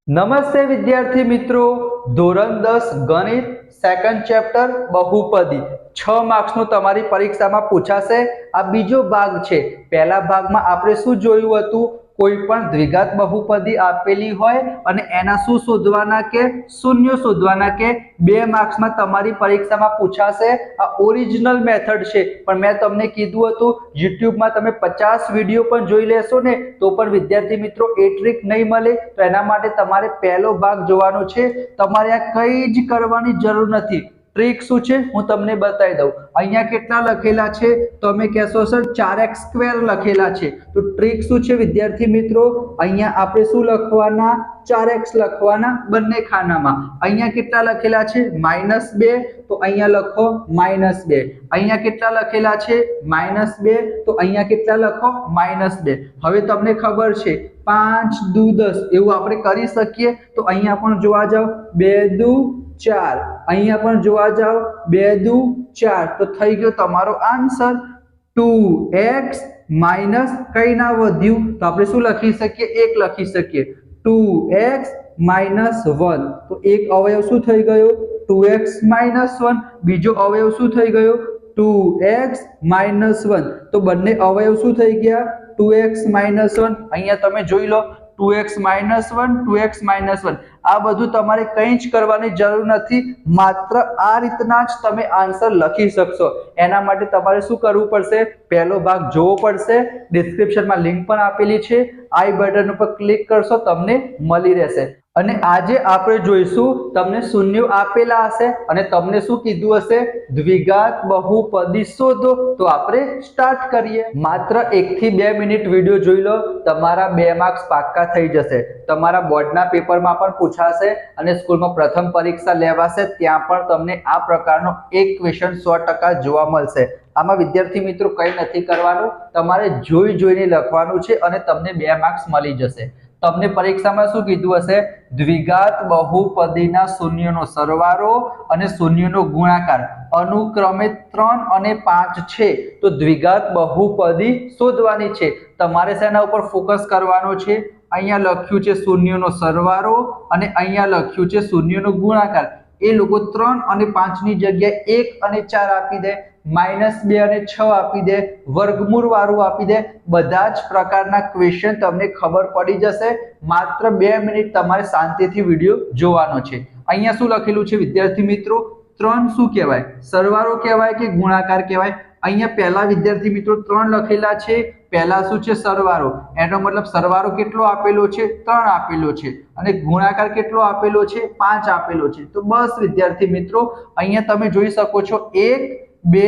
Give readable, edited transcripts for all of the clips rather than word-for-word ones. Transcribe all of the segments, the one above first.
નમસ્તે વિદ્યાર્થી મિત્રો, ધોરણ 10 ગણિત સેકન્ડ ચેપ્ટર બહુપદી 6 માર્ક્સનું તમારી પરીક્ષામાં પૂછાશે। આ બીજો ભાગ છે। પહેલા ભાગમાં આપણે શું જોયું હતું? કોઈ પણ દ્વિઘાત બહુપદી આપેલી હોય અને એના શું શોધવાના કે શૂન્ય શોધવાના કે 2 માર્ક્સમાં તમારી પરીક્ષામાં પૂછાશે। આ ઓરિજિનલ મેથડ છે, પણ મેં તમને કીધું હતું યુટ્યુબમાં તમે 50 વિડિયો પણ જોઈ લેશો ને તો પણ વિદ્યાર્થી મિત્રો એ ટ્રીક નહીં મળે। તો એના માટે તમારે પહેલો ભાગ જોવાનો છે। તમારે આ કંઈ જ કરવાની જરૂર નથી। ટ્રીક શું છે હું તમને બતાવી દઉં। અહીંયા કેટલા લખેલા છે? તમે કહેશો સર 4x² લખેલા છે, તો ટ્રીક શું છે વિદ્યાર્થી મિત્રો? અહીંયા આપણે શું લખવાના? 4x લખવાના બંને ખાનામાં। અહીંયા કેટલા લખેલા છે? -2, તો અહીંયા લખો -2। અહીંયા કેટલા લખેલા છે? -2, તો અહીંયા કેટલા લખો? -2। હવે તમને ખબર છે 5 દુ 10 એવું આપણે કરી શકીએ। તો અહીંયા પણ જોવા જાવ 2 દુ 4, અહીંયા પણ જોવા જાવ 2 દુ 4, તો થઈ ગયો તમારો આન્સર 2x માઈનસ કઈ ના વધ્યું તો આપણે શું લખી શકીએ? 1 લખી શકીએ। 2x માઈનસ 1, તો એક અવયવ શું થઈ ગયો? 2x minus 1। બીજો અવયવ શું થઈ ગયો? 2x માઈનસ 1, તો બંને અવયવ શું થઈ ગયા? 2x minus 1। અહીંયા તમે જોઈ લો 2x માઈનસ 1, 2x માઈનસ 1। આ બધું તમારે કંઈ જ કરવાની જરૂર નથી, માત્ર આ રીતના જ તમે આન્સર લખી શકશો। એના માટે તમારે શું કરવું પડશે? પહેલો ભાગ જોવો પડશે। ડિસ્ક્રિપ્શનમાં લિંક પણ આપેલી છે, આઈ બટન ઉપર ક્લિક કરશો તમને મળી રહેશે। અને આજે આપણે જોઈશું તમને શૂન્યો આપેલા હશે અને તમને શું કીધું હશે? દ્વિઘાત બહુપદી શોધો। તો આપણે સ્ટાર્ટ કરીએ। માત્ર 1 થી 2 મિનિટ વિડિયો જોઈ લો, તમારા 2 માર્ક્સ પાક્કા થઈ જશે। તમારા બોર્ડના પેપરમાં પણ પૂછાશે અને સ્કૂલમાં પ્રથમ પરીક્ષા લેવાશે ત્યાં પણ તમને આ પ્રકારનો એક ક્વેશ્ચન 100% જોવા મળશે। આમાં વિદ્યાર્થી મિત્રો કંઈ નથી કરવાનું, તમારે જોઈ જોઈને લખવાનું છે અને તમને 2 માર્ક્સ મળી જશે। તમને પરીક્ષામાં શું કીધું હશે? દ્વિઘાત બહુપદીના શૂન્યનો સરવાળો અને શૂન્યનો ગુણાકાર અનુક્રમે 3 અને 5 છે, તો દ્વિઘાત બહુપદી શોધવાની છે। તમારે શેના ઉપર ફોકસ કરવાનો છે? અહીંયા લખ્યું છે શૂન્યનો સરવાળો અને અહીંયા લખ્યું છે શૂન્યનો ગુણાકાર। એ લોકો 3 અને 5 ની જગ્યાએ 1 અને 4 આપી દે, -2 અને 6 આપી દે, વર્ગમૂળ વાળું આપી દે। બધા જ પ્રકારના ક્વેશ્ચન તમને ખબર પડી જશે। માત્ર 2 મિનિટ તમારે શાંતિથી વિડિયો જોવાનો છે। અહીંયા શું લખેલું છે વિદ્યાર્થી મિત્રો? 3 શું કહેવાય? સરવાળો કહેવાય કે ગુણાકાર કહેવાય? અહીંયા પહેલા વિદ્યાર્થી મિત્રો 3 લખેલા છે, પહેલા શું છે? સરવાળો। એનો મતલબ સરવાળો કેટલો આપેલો છે? 3 આપેલો છે અને ગુણાકાર કેટલો આપેલો છે? 5 આપેલો છે। તો બસ વિદ્યાર્થી મિત્રો અહીંયા તમે જોઈ શકો છો 1 2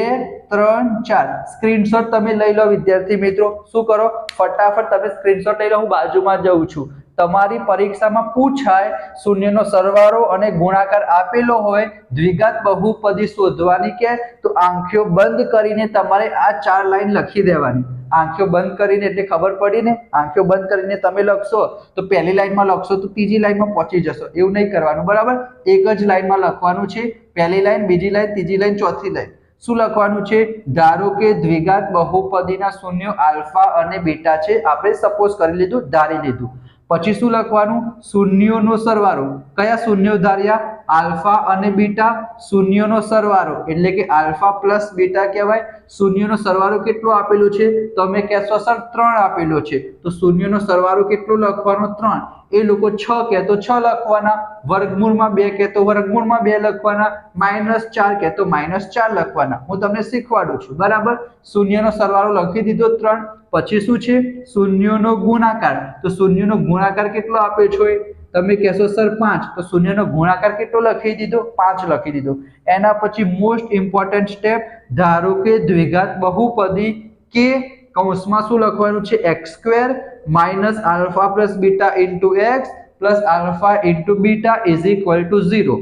3 4 સ્ક્રીનશોટ તમે લઈ લો વિદ્યાર્થી મિત્રો। શું કરો? ફટાફટ તમે સ્ક્રીનશોટ લઈ લો, હું બાજુમાં જઉં છું। તમારી પરીક્ષામાં પૂછાય શૂન્યનો સરવાળો અને ગુણાકાર આપેલો હોય, દ્વિઘાત બહુપદી શોધવાની કે તો આંખો બંધ કરીને તમારે આ 4 લાઈન લખી દેવાની। આંખો બંધ કરીને એટલે ખબર પડી ને? આંખો બંધ કરીને તમે લખશો તો પહેલી લાઈનમાં લખશો તો ત્રીજી લાઈનમાં પહોંચી જશો, એવું નહીં કરવાનું, બરાબર? એક જ લાઈનમાં લખવાનું છે, પહેલી લાઈન, બીજી લાઈન, ત્રીજી લાઈન, ચોથી લાઈન। શું લખવાનું છે? ધારો કે દ્વિઘાત બહુપદીના શૂન્યો આલ્ફા અને બીટા છે, આપણે સપોઝ કરી લીધું, ધારી લીધું। પછી શું લખવાનું? શૂન્યોનો સરવાળો। કયા શૂન્યો ધાર્યા? આલ્ફા અને બીટા, શૂન્યોનો સરવાળો એટલે કે આલ્ફા પ્લસ બીટા કહેવાય। શૂન્યનો સરવાળો કેટલો આપેલો છે? તમે કહેશો સર 3 આપેલો છે, તો શૂન્યનો સરવાળો કેટલો લખવાનો? 3। એ લોકો 6 કહે તો 6 લખવાના, વર્ગમૂળમાં 2 કહે તો વર્ગમૂળમાં 2 લખવાના, -4 કહે તો -4 લખવાના। હું તમને શીખવાડું છું, બરાબર? શૂન્યનો સરવાળો લખી દીધો 3। પછી શું છે? શૂન્યનો ગુણાકાર। તો શૂન્યનો ગુણાકાર કેટલો આપ્યો છે? તમે કહેશો સર 5, તો શૂન્યનો ગુણાકાર કેટલો લખી દીધો? 5 લખી દીધો। એના પછી મોસ્ટ ઇમ્પોર્ટન્ટ સ્ટેપ, ધારો કે દ્વિઘાત બહુપદી કે કૌંસમાં શું લખવાનું છે? x² minus alpha plus beta into x plus alpha into beta is equal to 0।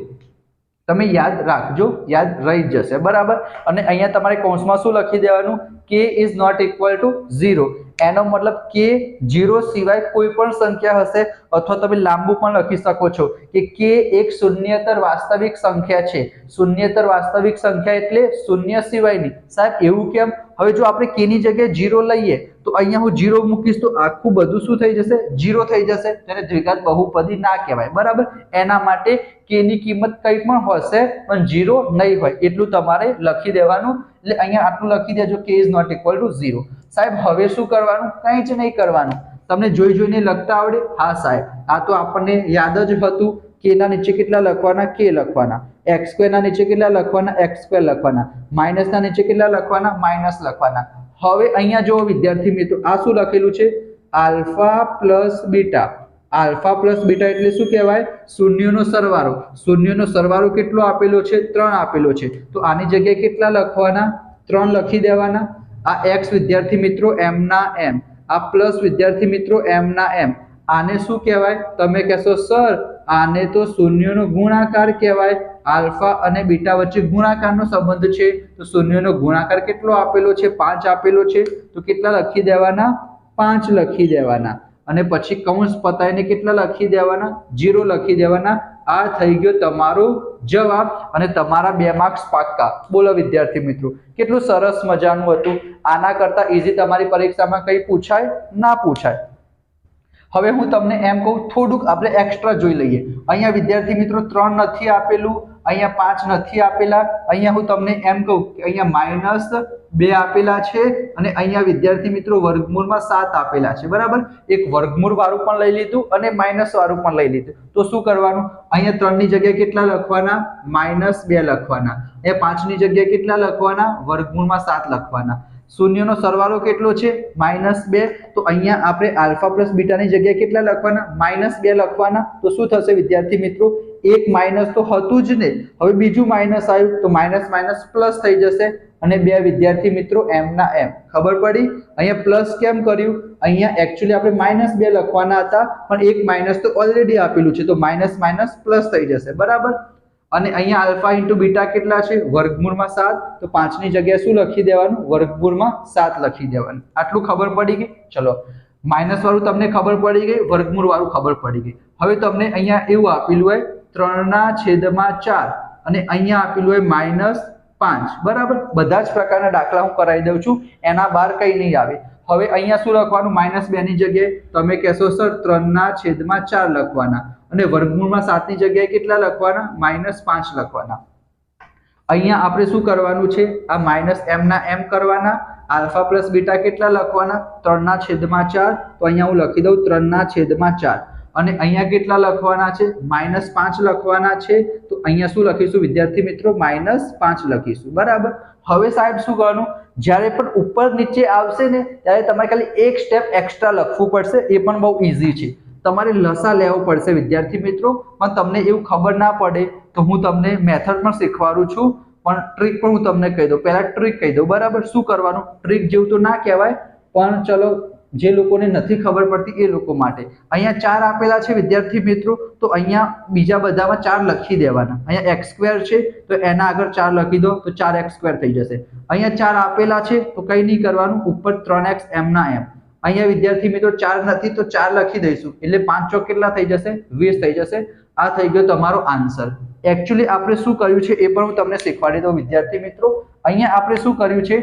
તમે યાદ રાખજો, યાદ રહી જશે, બરાબર? અને અહીંયા તમારે કૌંસમાં શું લખી દેવાનું? k is not equal to 0। એનો મતલબ કે 0 સિવાય કોઈ પણ સંખ્યા હશે, અથવા તમે લાંબુ પણ લખી શકો છો કે કે એક શૂન્યતર વાસ્તવિક સંખ્યા છે. શૂન્યતર વાસ્તવિક સંખ્યા એટલે શૂન્ય સિવાયની. સાહેબ એવું કેમ? હવે જો આપણે કે ની જગ્યાએ 0 લઈએ તો અહીંયા હું 0 મૂકીશ તો આખું બધું શું થઈ જશે? 0 થઈ જશે. તેને દ્વિઘાત બહુપદી ના કહેવાય. બરાબર, એના માટે કે ની કિંમત કંઈ પણ હશે પણ 0 નહીં હોય એટલું તમારે લખી દેવાનું. એટલે અહીંયા આટલું લખી દેજો, કે ઇઝ નોટ ઇક્વલ ટુ 0. સાહેબ હવે શું કરવાનું? કંઈ જ નહીં કરવાનું. તમને જોઈ જોઈને લખતા આવડે? હા સાહેબ, આ તો આપણને યાદ જ હતું. કે ના નીચે કેટલા લખવાના? કે લખવાના. એક્સ સ્ક્વેર ના નીચે કેટલા લખવાના? એક્સ સ્ક્વેર લખવાના. માઇનસ ના નીચે કેટલા લખવાના? માઇનસ લખવાના. હવે અહીંયા જો વિદ્યાર્થી મિત્રો, આ શું લખેલું છે? Alpha plus beta. Alpha plus beta એટલે શું કહેવાય? શૂન્યનો સરવાળો. શૂન્યનો સરવાળો કેટલો આપેલો છે? 3 આપેલો છે. તો આની જગ્યાએ કેટલા લખવાના? 3 લખી દેવાના. આ એક્સ વિદ્યાર્થી મિત્રો એમ ના એમ, આ પ્લસ વિદ્યાર્થી મિત્રો એમ ના એમ. આને શું કહેવાય? તમે કહેશો સર આને તો શૂન્યનો ગુણાકાર કહેવાય. આલ્ફા અને બીટા વચ્ચે ગુણાકારનો સંબંધ છે. તો શૂન્યનો ગુણાકાર કેટલો આપેલો છે? 5 આપેલો છે. તો કેટલા લખી દેવાના? 5 લખી દેવાના. અને પછી કૌંસ પતાવીને કેટલા લખી દેવાના? 0 લખી દેવાના. આ થઈ ગયો તમારો જવાબ અને તમારા 2 માર્ક્સ પાક્કા. બોલો વિદ્યાર્થી મિત્રો, કેટલું સરસ મજાનું હતું. આના કરતા ઈઝી તમારી પરીક્ષામાં કંઈ પૂછાય? ના પૂછાય. હવે હું તમને એમ કહું, થોડુંક આપણે એક્સ્ટ્રા જોઈ લઈએ. અહીંયા વિદ્યાર્થી મિત્રો 3 નથી આપેલું, અહીંયા 5 નથી આપેલા. અહીંયા હું તમને એમ કહું કે અહીંયા -2 આપેલા છે અને અહીંયા વિદ્યાર્થી મિત્રો વર્ગમૂળમાં 7 આપેલા છે. બરાબર, એક વર્ગમૂળ વાળું પણ લઈ લીધું અને માઇનસ વાળું પણ લઈ લીધું. તો શું કરવાનું? અહીંયા 3 ની જગ્યાએ કેટલા લખવાના? -2 લખવાના. અહીંયા 5 ની જગ્યાએ કેટલા લખવાના? વર્ગમૂળમાં 7 લખવાના. શૂન્યનો સરવાળો કેટલો છે? -2. તો અહીંયા આપણે આલ્ફા પ્લસ બીટાની જગ્યાએ કેટલા લખવાના? -2 લખવાના. તો શું થશે વિદ્યાર્થી મિત્રો? એક માઇનસ તો હતું જ ને, હવે બીજું માઇનસ આવ્યું તો માઇનસ માઇનસ પ્લસ થઈ જશે. અને 2 વિદ્યાર્થી મિત્રો એમ ના એમ. ખબર પડી? અહીંયા પ્લસ કેમ કર્યું? અહીંયા એકચ્યુઅલી આપણે -2 લખવાના હતા પણ એક માઇનસ તો ઓલરેડી આપેલું છે, તો માઇનસ માઇનસ પ્લસ થઈ જશે. બરાબર, અને અહીંયા આલ્ફા ઇન્ટુ બીટા કેટલા છે? વર્ગમૂળમાં 7. તો 5 ની જગ્યાએ શું લખી દેવાનું? વર્ગમૂળમાં 7 લખી દેવાનું. આટલું ખબર પડી ગઈ? ચલો, માઇનસ વાળું તમને ખબર પડી ગઈ, વર્ગમૂળ વાળું ખબર પડી ગઈ. હવે તમને અહીંયા એવું આપેલું હોય 3/4 અને અહીંયા આપેલું હોય -5. બરાબર, બધા જ પ્રકારના દાખલા હું કરાવી દઉં છું, એના બહાર કંઈ નહીં આવે. હવે અહીંયા શું લખવાનું? -2 ની જગ્યાએ તમે કહેશો સર 3/4 લખવાના અને વર્ગમૂળમાં 7 ની જગ્યાએ કેટલા લખવાના? -5 લખવાના. અહીંયા આપણે શું કરવાનું છે? આ માઇનસ એમ ના એમ કરવાના. આલ્ફા પ્લસ બીટા કેટલા લખવાના? 3/4. તો અહીંયા હું લખી દઉં 3/4 અને અહીંયા કેટલા લખવાના છે? -5 લખવાના છે. તો અહીંયા શું લખીશું વિદ્યાર્થી મિત્રો? -5 લખીશું. બરાબર, હવે સાહેબ શું કરવાનું? જ્યારે પણ ઉપર નીચે આવશે ને ત્યારે તમારે ખાલી એક સ્ટેપ એક્સ્ટ્રા લખવું પડશે. એ પણ બહુ ઈઝી છે. તમારે લસા લેવો પડશે વિદ્યાર્થી મિત્રો, પણ તમને એવું ખબર ના પડે તો હું તમને મેથડ પણ શીખવાડું છું, પણ ટ્રીક પણ હું તમને કહી દઉં. પહેલા ટ્રીક કહી દઉં. બરાબર, શું કરવાનું? ટ્રીક જેવું તો ના કહેવાય પણ ચલો જે લોકોને નથી ખબર પડતી એ લોકો માટે. અહીંયા 4 આપેલા છે વિદ્યાર્થી મિત્રો, તો અહીંયા બીજા બધામાં 4 લખી દેવાના. અહીંયા x² છે તો એના આગળ 4 લખી દો તો 4x² થઈ જશે. અહીંયા 4 આપેલા છે તો કંઈ નહીં કરવાનું, ઉપર 3x એમ ના એમ. અહીંયા વિદ્યાર્થી મિત્રો 4 નથી તો 4 લખી દઈશું એટલે 5 ચોક કેટલા થઈ જશે? 20 થઈ જશે. આ થઈ ગયો તમારો આન્સર. એકચ્યુઅલી આપણે શું કર્યું છે એ પણ હું તમને શીખવાડી દઉં વિદ્યાર્થી મિત્રો. અહીંયા આપણે શું કર્યું છે?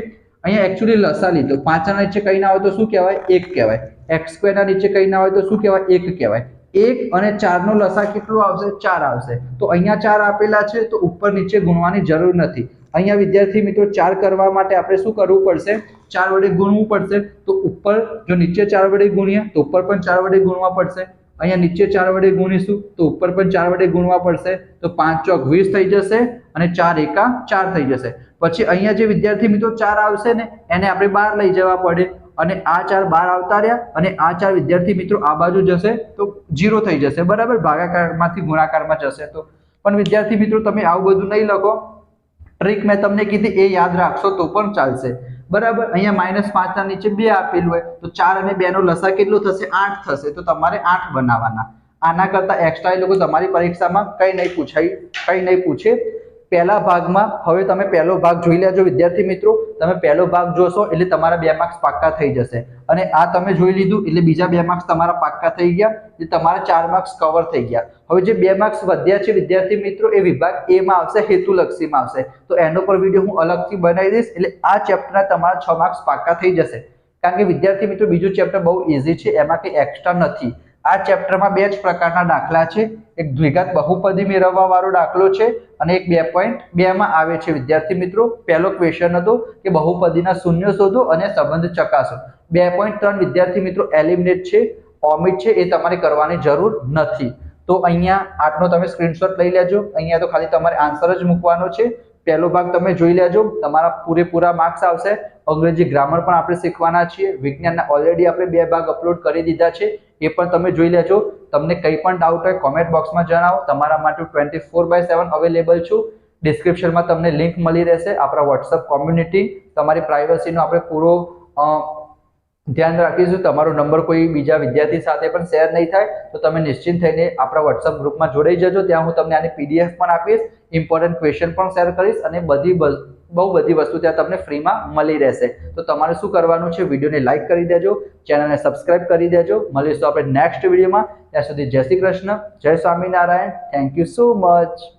અહીંયા એકચ્યુઅલી લસા લીધો. 5 ના નીચે કંઈ ના હોય તો શું કહેવાય? 1 કહેવાય. x² ના નીચે કંઈ ના હોય તો શું કહેવાય? 1 કહેવાય. 1 અને 4 નો લસા કેટલો આવશે? 4 આવશે. તો અહીંયા 4 આપેલા છે તો ઉપર નીચે ગુણવાની જરૂર નથી. અહીંયા વિદ્યાર્થી મિત્રો 4 કરવા માટે આપણે શું કરવું પડશે? 4 વડે ગુણવું પડશે. તો ઉપર જો નીચે 4 વડે ગુણીએ તો ઉપર પણ 4 વડે ગુણવા પડશે. અહીંયા નીચે 4 વડે ગુણીશું તો ઉપર પણ 4 વડે ગુણવા પડશે. તો 5 ચોક 20 થઈ જશે અને 4 એકા 4 થઈ જશે. પછી અહીંયા જે વિદ્યાર્થી મિત્રો 4 આવશે ને એને આપણે બહાર લઈ જવા પડે અને આ 4 બહાર આવતા રહ્યા અને આ 4 વિદ્યાર્થી મિત્રો આ બાજુ જશે તો 0 થઈ જશે. બરાબર, ભાગાકારમાંથી ગુણાકારમાં જશે તો. પણ વિદ્યાર્થી મિત્રો તમે આવું બધું નહીં લખો. ટ્રીક મેં તમને કીધી એ યાદ રાખશો તો પણ ચાલશે. બરાબર, અહીંયા -5 ના નીચે 2 આપેલું હોય તો 4 અને 2 નો લસા કેટલો થશે? 8 થશે. તો તમારે 8 બનાવવાના. આના કરતા એક્સ્ટ્રા એ લોકો તમારી પરીક્ષામાં કંઈ નહીં પૂછે. પહેલા ભાગમાં હવે તમે પહેલો ભાગ જોઈ લેજો વિદ્યાર્થી મિત્રો. તમે પહેલો ભાગ જોશો એટલે તમારા 2 માર્ક્સ પાક્કા થઈ જશે, અને આ તમે જોઈ લીધું એટલે બીજા 2 માર્ક્સ તમારા પાક્કા થઈ ગયા, એટલે તમારા 4 માર્ક્સ કવર થઈ ગયા. હવે જે 2 માર્ક્સ વધ્યા છે વિદ્યાર્થી મિત્રો એ વિભાગ એ માં આવશે, હેતુલક્ષીમાં આવશે. તો એનો પર વિડીયો હું અલગથી બનાવી દઈશ, એટલે આ ચેપ્ટરના તમારા 6 માર્ક્સ પાક્કા થઈ જશે. કારણ કે વિદ્યાર્થી મિત્રો બીજું ચેપ્ટર બહુ ઈઝી છે, એમાં કંઈ એક્સ્ટ્રા નથી. આ ચેપ્ટરમાં 2 જ પ્રકારના દાખલા છે, એક દ્વિઘાત બહુપદી મેળવવા વાળો દાખલો છે અને એક 2.2 માં આવે છે વિદ્યાર્થી મિત્રો. પહેલો ક્વેશ્ચન હતો કે બહુપદીના શૂન્ય શોધો અને સંબંધ ચકાસો. 2.3 વિદ્યાર્થી મિત્રો એલિમિનેટ છે, ઓમિટ છે, એ તમારે કરવાની જરૂર નથી. તો અહીંયા આટલો તમે સ્ક્રીનશોટ લઈ લેજો. અહીંયા તો ખાલી તમારે આન્સર જ મૂકવાનો છે. પહેલો ભાગ તમે જોઈ લેજો, તમારા પૂરેપૂરા માર્ક્સ આવશે. અંગ્રેજી ગ્રામર પણ આપણે શીખવાના છીએ. વિજ્ઞાનના ઓલરેડી આપણે 2 ભાગ અપલોડ કરી દીધા છે, એ પણ તમે જોઈ લેજો. તમને કંઈ પણ ડાઉટ હોય કોમેન્ટ બોક્સમાં જણાવો. તમારા માટે 24/7 અવેલેબલ છું. ડિસ્ક્રિપ્શનમાં તમને લિંક મળી રહેશે આપણા વોટ્સઅપ કોમ્યુનિટી. તમારી પ્રાઇવસીનો આપણે પૂરો ધ્યાન રાખીશું. તમારો નંબર કોઈ બીજા વિદ્યાર્થી સાથે પણ શેર નહીં થાય, તો તમે નિશ્ચિંત થઈને આપણા વોટ્સઅપ ગ્રુપમાં જોડાઈ જજો. ત્યાં હું તમને આની PDF પણ આપીશ, ઇમ્પોર્ટન્ટ ક્વેશ્ચન પણ શેર કરીશ, અને બહુ બધી વસ્તુ ત્યાં તમને ફ્રીમાં મળી રહેશે. તો તમારે શું કરવાનું છે, વિડીયોને લાઇક કરી દેજો, ચેનલને સબસ્ક્રાઇબ કરી દેજો. મળીશું આપણે નેક્સ્ટ વિડીયોમાં. ત્યાં સુધી જય શ્રી કૃષ્ણ, જય Swaminarayan. Thank you so much.